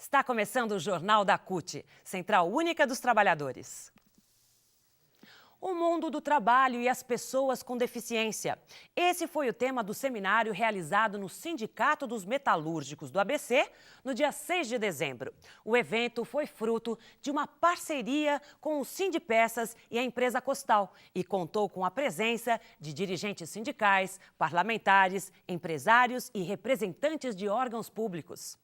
Está começando o Jornal da CUT, Central Única dos Trabalhadores. O mundo do trabalho e as pessoas com deficiência. Esse foi o tema do seminário realizado no Sindicato dos Metalúrgicos do ABC no dia 6 de dezembro. O evento foi fruto de uma parceria com o Sindipeças e a empresa Costal e contou com a presença de dirigentes sindicais, parlamentares, empresários e representantes de órgãos públicos.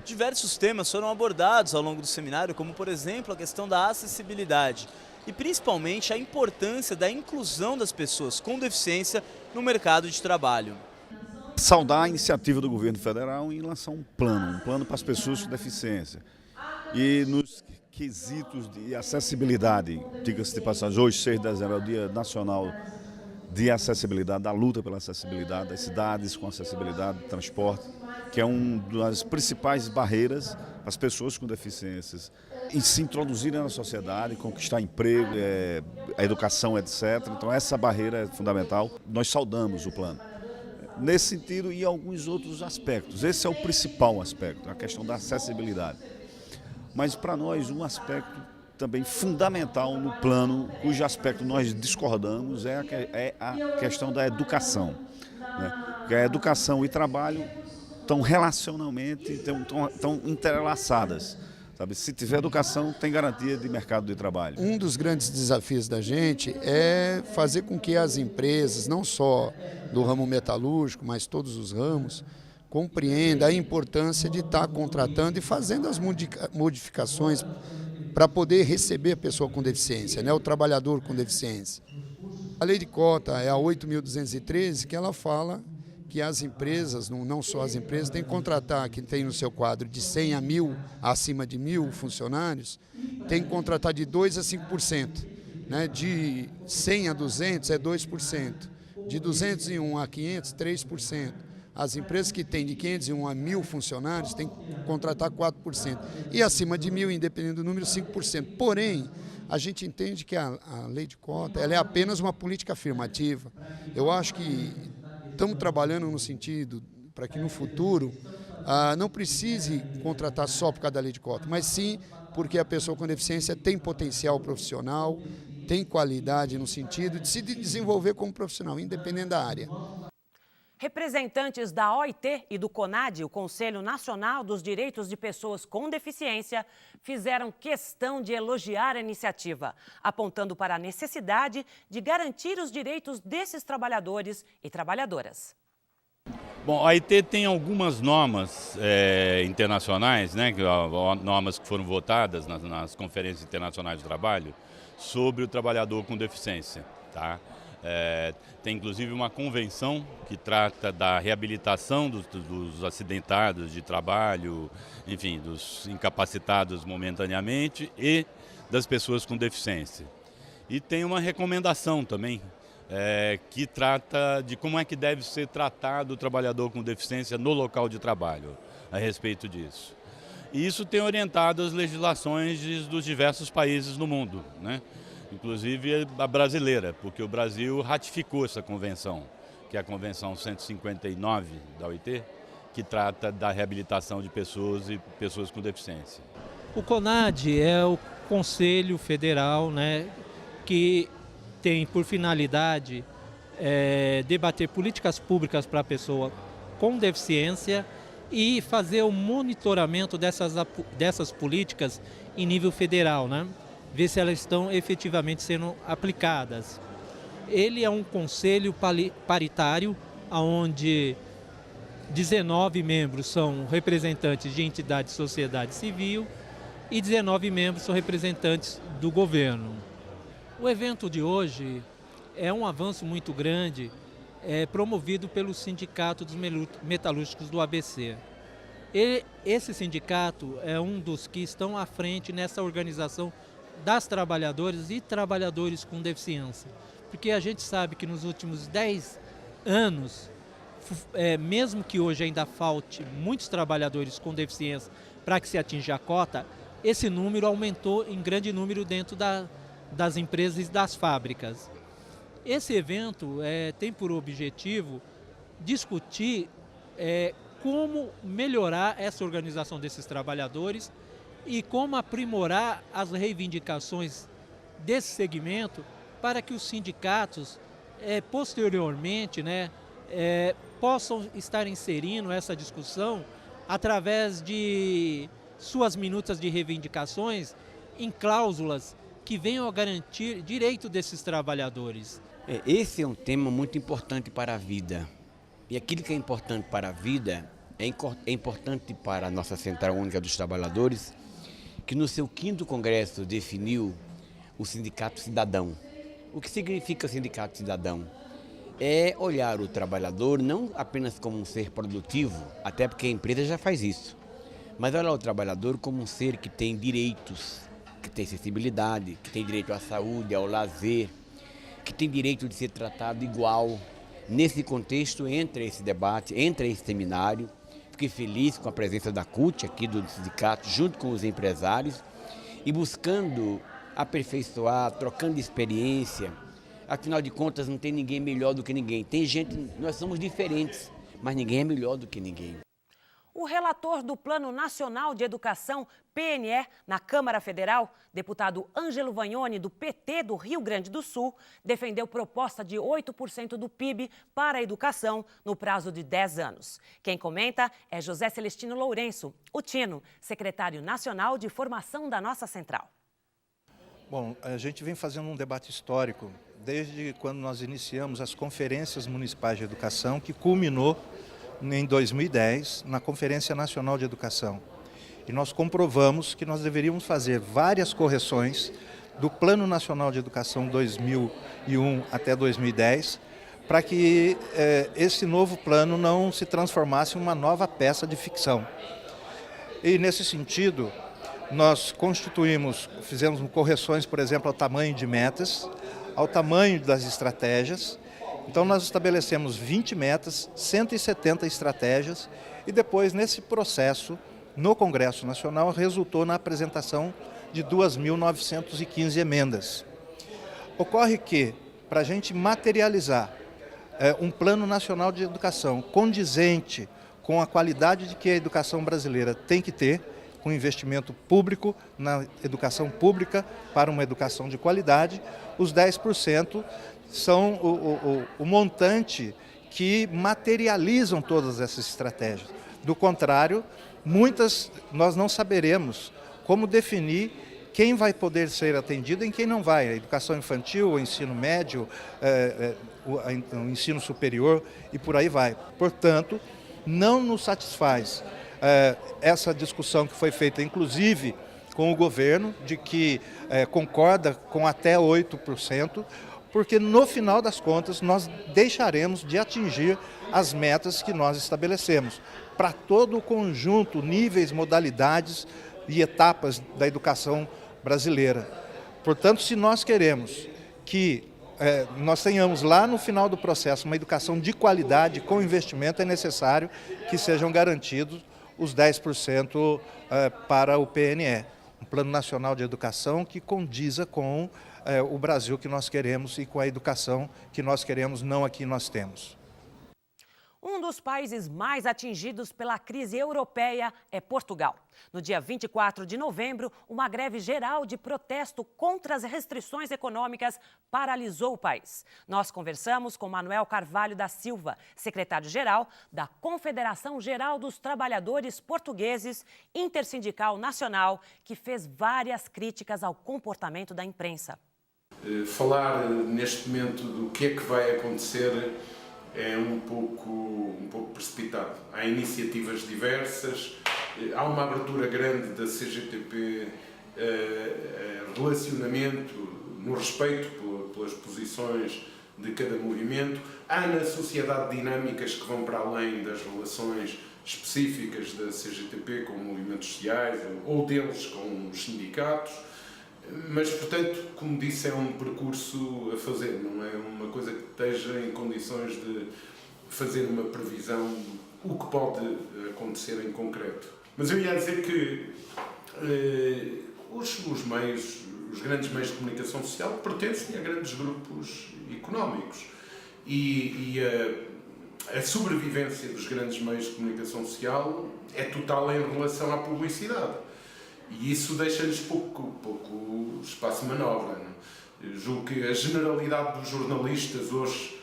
Diversos temas foram abordados ao longo do seminário, como, por exemplo, a questão da acessibilidade e, principalmente, a importância da inclusão das pessoas com deficiência no mercado de trabalho. Saudar a iniciativa do governo federal em lançar um plano para as pessoas com deficiência. E nos quesitos de acessibilidade, diga-se de passagem, hoje, 6 de dezembro, é o Dia Nacional de Acessibilidade, da luta pela acessibilidade, das cidades com acessibilidade, transporte, que é uma das principais barreiras para as pessoas com deficiências e se introduzirem na sociedade, conquistar emprego, a educação, etc. Então essa barreira é fundamental. Nós saudamos o plano. Nesse sentido e alguns outros aspectos. Esse é o principal aspecto, a questão da acessibilidade. Mas para nós um aspecto também fundamental no plano, cujo aspecto nós discordamos, é a questão da educação. Né? Porque a educação e trabalho estão relacionalmente, estão entrelaçadas. Sabe? Se tiver educação, tem garantia de mercado de trabalho. Um dos grandes desafios da gente é fazer com que as empresas, não só do ramo metalúrgico, mas todos os ramos, compreendam a importância de estar contratando e fazendo as modificações para poder receber a pessoa com deficiência, né? O trabalhador com deficiência. A lei de cota é a 8.213, que ela fala que as empresas, não só as empresas, têm que contratar, que tem no seu quadro de 100 a 1.000, acima de 1.000 funcionários, tem que contratar de 2% a 5%. Né? De 100 a 200 é 2%. De 201 a 500, 3%. As empresas que têm de 501 a 1.000 funcionários têm que contratar 4%. E acima de 1.000, independente do número, 5%. Porém, a gente entende que a lei de cota ela é apenas uma política afirmativa. Eu acho que estamos trabalhando no sentido para que no futuro não precise contratar só por causa da lei de cota, mas sim porque a pessoa com deficiência tem potencial profissional, tem qualidade no sentido de se desenvolver como profissional, independente da área. Representantes da OIT e do CONAD, o Conselho Nacional dos Direitos de Pessoas com Deficiência, fizeram questão de elogiar a iniciativa, apontando para a necessidade de garantir os direitos desses trabalhadores e trabalhadoras. Bom, a OIT tem algumas normas internacionais, né, normas que foram votadas nas conferências internacionais do trabalho, sobre o trabalhador com deficiência, tá? Tem inclusive uma convenção que trata da reabilitação dos acidentados de trabalho, enfim, dos incapacitados momentaneamente e das pessoas com deficiência. E tem uma recomendação também que trata de como é que deve ser tratado o trabalhador com deficiência no local de trabalho, a respeito disso. E isso tem orientado as legislações dos diversos países no mundo, né? Inclusive a brasileira, porque o Brasil ratificou essa convenção, que é a Convenção 159 da OIT, que trata da reabilitação de pessoas e pessoas com deficiência. O CONAD é o Conselho Federal, né, que tem por finalidade debater políticas públicas para a pessoa com deficiência e fazer o monitoramento dessas políticas em nível federal, né? Ver se elas estão efetivamente sendo aplicadas. Ele é um conselho paritário, onde 19 membros são representantes de entidades de sociedade civil e 19 membros são representantes do governo. O evento de hoje é um avanço muito grande, promovido pelo Sindicato dos Metalúrgicos do ABC. Esse sindicato é um dos que estão à frente nessa organização das trabalhadoras e trabalhadores com deficiência. Porque a gente sabe que nos últimos 10 anos, mesmo que hoje ainda falte muitos trabalhadores com deficiência para que se atinja a cota, esse número aumentou em grande número dentro das empresas e das fábricas. Esse evento tem por objetivo discutir como melhorar essa organização desses trabalhadores e como aprimorar as reivindicações desse segmento para que os sindicatos, posteriormente, possam estar inserindo essa discussão através de suas minutas de reivindicações em cláusulas que venham a garantir direito desses trabalhadores. Esse é um tema muito importante para a vida. E aquilo que é importante para a vida é importante para a nossa Central Única dos Trabalhadores, que no seu 5º Congresso definiu o Sindicato Cidadão. O que significa o Sindicato Cidadão? É olhar o trabalhador não apenas como um ser produtivo, até porque a empresa já faz isso, mas olhar o trabalhador como um ser que tem direitos, que tem acessibilidade, que tem direito à saúde, ao lazer, que tem direito de ser tratado igual. Nesse contexto, entra esse debate, entra esse seminário. Fiquei feliz com a presença da CUT aqui do sindicato, junto com os empresários, e buscando aperfeiçoar, trocando experiência. Afinal de contas, não tem ninguém melhor do que ninguém. Tem gente, nós somos diferentes, mas ninguém é melhor do que ninguém. O relator do Plano Nacional de Educação, PNE, na Câmara Federal, deputado Ângelo Vagnoni, do PT do Rio Grande do Sul, defendeu proposta de 8% do PIB para a educação no prazo de 10 anos. Quem comenta é José Celestino Lourenço, o Tino, secretário nacional de formação da nossa central. Bom, a gente vem fazendo um debate histórico desde quando nós iniciamos as conferências municipais de educação, que culminou em 2010, na Conferência Nacional de Educação. E nós comprovamos que nós deveríamos fazer várias correções do Plano Nacional de Educação 2001 até 2010, para que esse novo plano não se transformasse em uma nova peça de ficção. E nesse sentido, nós fizemos correções, por exemplo, ao tamanho de metas, ao tamanho das estratégias. Então nós estabelecemos 20 metas, 170 estratégias e depois nesse processo, no Congresso Nacional, resultou na apresentação de 2.915 emendas. Ocorre que, para a gente materializar um Plano Nacional de Educação condizente com a qualidade de que a educação brasileira tem que ter, com investimento público na educação pública para uma educação de qualidade, os 10% são o montante que materializam todas essas estratégias. Do contrário, nós não saberemos como definir quem vai poder ser atendido e quem não vai. A educação infantil, o ensino médio, o ensino superior e por aí vai. Portanto, não nos satisfaz essa discussão que foi feita, inclusive, com o governo, de que concorda com até 8%, porque no final das contas nós deixaremos de atingir as metas que nós estabelecemos para todo o conjunto, níveis, modalidades e etapas da educação brasileira. Portanto, se nós queremos que nós tenhamos lá no final do processo uma educação de qualidade com investimento, é necessário que sejam garantidos os 10% para o PNE, um Plano Nacional de Educação que condiza com o Brasil que nós queremos e com a educação que nós queremos, não a que nós temos. Um dos países mais atingidos pela crise europeia é Portugal. No dia 24 de novembro, uma greve geral de protesto contra as restrições econômicas paralisou o país. Nós conversamos com Manuel Carvalho da Silva, secretário-geral da Confederação Geral dos Trabalhadores Portugueses, intersindical nacional, que fez várias críticas ao comportamento da imprensa. Falar neste momento do que é que vai acontecer é um pouco precipitado. Há iniciativas diversas, há uma abertura grande da CGTP, relacionamento, no respeito pelas posições de cada movimento. Há na sociedade dinâmicas que vão para além das relações específicas da CGTP com movimentos sociais ou deles com os sindicatos. Mas, portanto, como disse, é um percurso a fazer, não é uma coisa que esteja em condições de fazer uma previsão do que pode acontecer em concreto. Mas eu ia dizer que os grandes meios de comunicação social pertencem a grandes grupos económicos e a sobrevivência dos grandes meios de comunicação social é total em relação à publicidade. E isso deixa-lhes pouco espaço de manobra. Não? Eu julgo que a generalidade dos jornalistas hoje,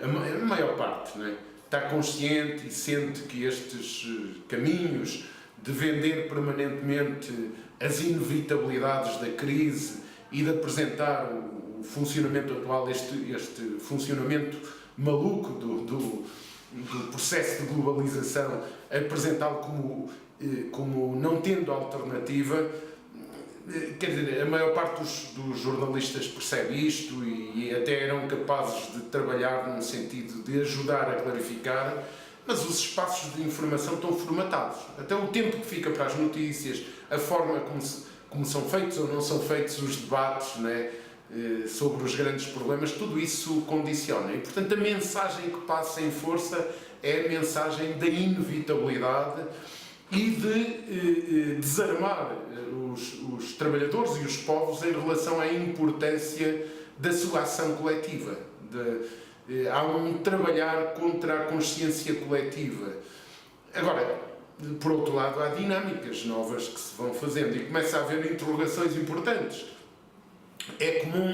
a maior parte, não é? Está consciente e sente que estes caminhos de vender permanentemente as inevitabilidades da crise e de apresentar o funcionamento atual, este funcionamento maluco do processo de globalização, apresentá-lo como não tendo alternativa, quer dizer, a maior parte dos jornalistas percebe isto e até eram capazes de trabalhar num sentido de ajudar a clarificar, mas os espaços de informação estão formatados. Até o tempo que fica para as notícias, a forma como são feitos ou não são feitos os debates, né, sobre os grandes problemas, tudo isso condiciona. E, portanto, a mensagem que passa em força é a mensagem da inevitabilidade e de desarmar os trabalhadores e os povos em relação à importância da sua ação coletiva. Há um trabalhar contra a consciência coletiva. Agora, por outro lado, há dinâmicas novas que se vão fazendo e começa a haver interrogações importantes. É comum